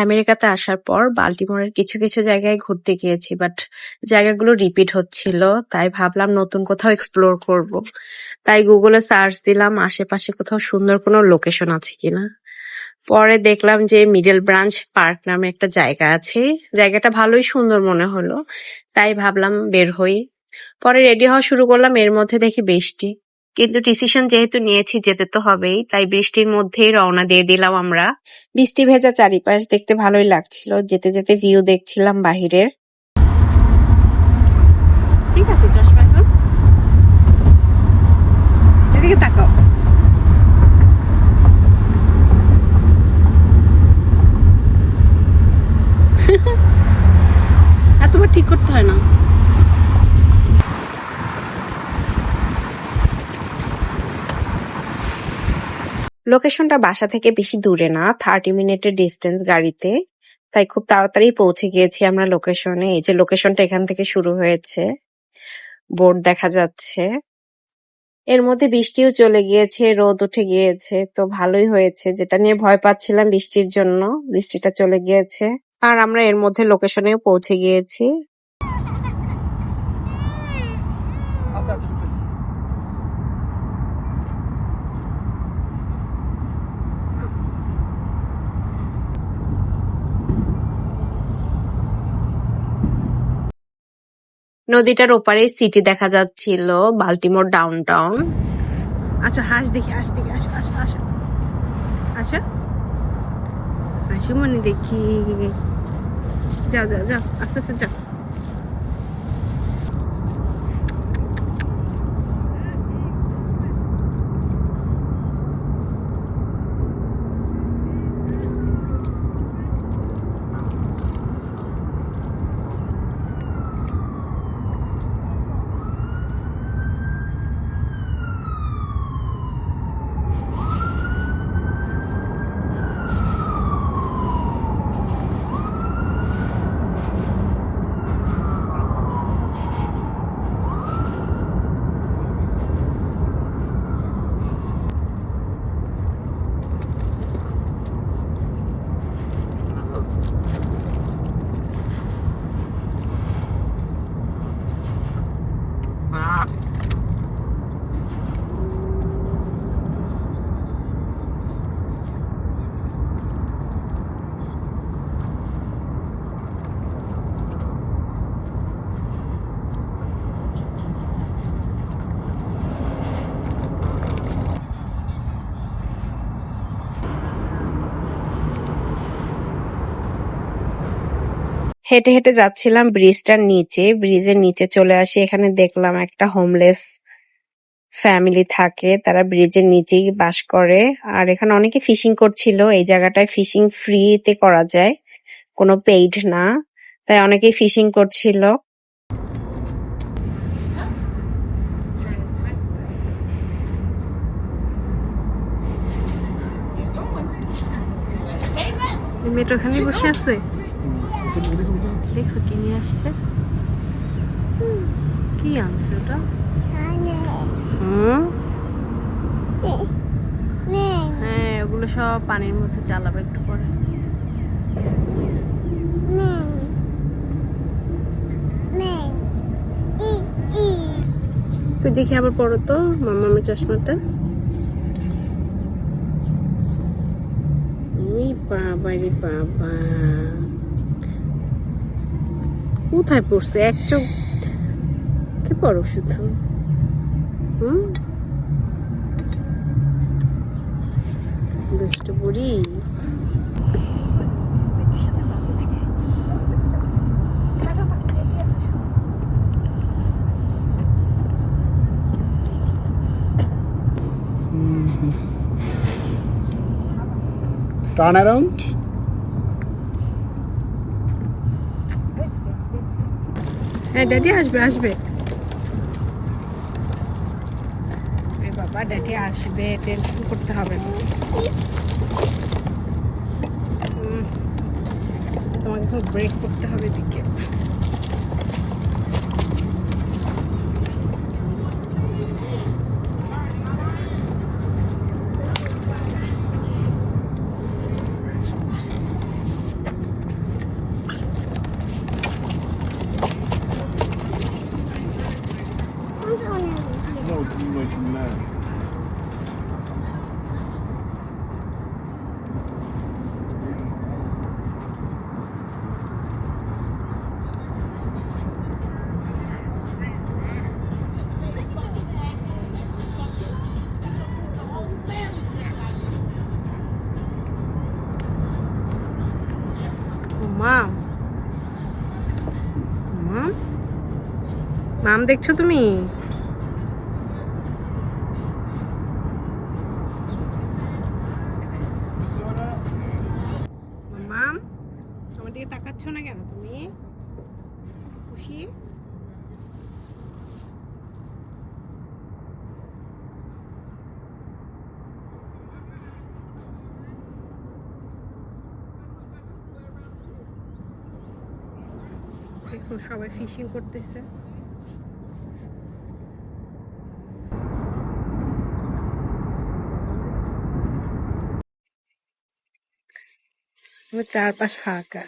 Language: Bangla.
আমেরিকাতে আসার পর বাল্টিমোরের কিছু কিছু জায়গায় ঘুরতে গিয়েছি, বাট জায়গাগুলো রিপিট হচ্ছিল। তাই ভাবলাম নতুন কোথাও এক্সপ্লোর করব। তাই গুগলে সার্চ দিলাম আশেপাশে কোথাও সুন্দর কোনো লোকেশন আছে কিনা। পরে দেখলাম যে মিডল ব্রাঞ্চ পার্ক নামে একটা জায়গা আছে। জায়গাটা ভালোই সুন্দর মনে হলো, তাই ভাবলাম বের হই। পরে রেডি হওয়া শুরু করলাম, এর মধ্যে দেখি বৃষ্টি। কিন্তু ডিসিশন যেহেতু নিয়েছি যেতে তো হবেই, তাই বৃষ্টির মধ্যেই রওনা দিয়ে দিলাম আমরা। বৃষ্টি ভেজা চারিপাশ দেখতে ভালোই লাগছিল। যেতে যেতে ভিউ দেখছিলাম বাহিরের। ঠিক আছে, চশমা এখন এদিকে তাকাও। এতবার ঠিক করতে হয় না। লোকেশনটা বাসা থেকে বেশি দূরে না, 30 মিনিটের ডিস্টেন্স গাড়িতে। তাই খুব তাড়াতাড়ি পৌঁছে গিয়েছি আমরা লোকেশনে। এই যে লোকেশনটা এখান থেকে শুরু হয়েছে, বোর্ড দেখা যাচ্ছে। এর মধ্যে বৃষ্টিও চলে গিয়েছে, রোদ উঠে গিয়েছে, তো ভালোই হয়েছে। যেটা নিয়ে ভয় পাচ্ছিলাম বৃষ্টির জন্য, বৃষ্টিটা চলে গিয়েছে। আর আমরা এর মধ্যে লোকেশনেও পৌঁছে গিয়েছি। নদীটার ওপারেই সিটি দেখা যাচ্ছিল, বাল্টিমোর ডাউনটাউন। আচ্ছা, হাঁস দেখি, হাঁস দেখি, আসো আসো আসো আসো আসো মনে দেখি। যাও যাও যাও, আস্তে আস্তে যাও। হেঁটে হেঁটে যাচ্ছিলাম ব্রিজটার নিচে। ব্রিজের নিচে চলে আসি, এখানে দেখলাম একটা হোমলেস ফ্যামিলি থাকে, তারা ব্রিজের নিচেই বাস করে। আর এখানে অনেকে ফিশিং করছিল। এই জায়গাটায় ফিশিং ফ্রিতে করা যায়, কোনো পেইড না। তাই অনেকেই ফিশিং করছিল। মেয়েটা ওখানে বসে আছে, দেখছো কি নিয়ে আসছে? কি আনছে ওটা? হ্যাঁ, ওগুলো সব পানির মধ্যে চালাবে একটু পরে। তুই দেখি আবার পড়ো তো মামার চশমাটা। বাবা রে বাবা, কোথায় পড়ছে? এক চোখ কে পড়ো শুধু। দুষ্ট বুড়ি। Turn around. হ্যাঁ, ড্যাডি আসবে আসবে। বাবা, ড্যাডি আসবে, টেনশন করতে হবে না। তোমাকে এখন ব্রেক করতে হবে দিকে। মাম মাম মাম দেখছো তুমি? মাম আমার দিকে তাকাচ্ছ না কেন তুমি? খুশি? দেখছো সবাই ফিশিং করতেছে। চারপাশ ফাঁকা।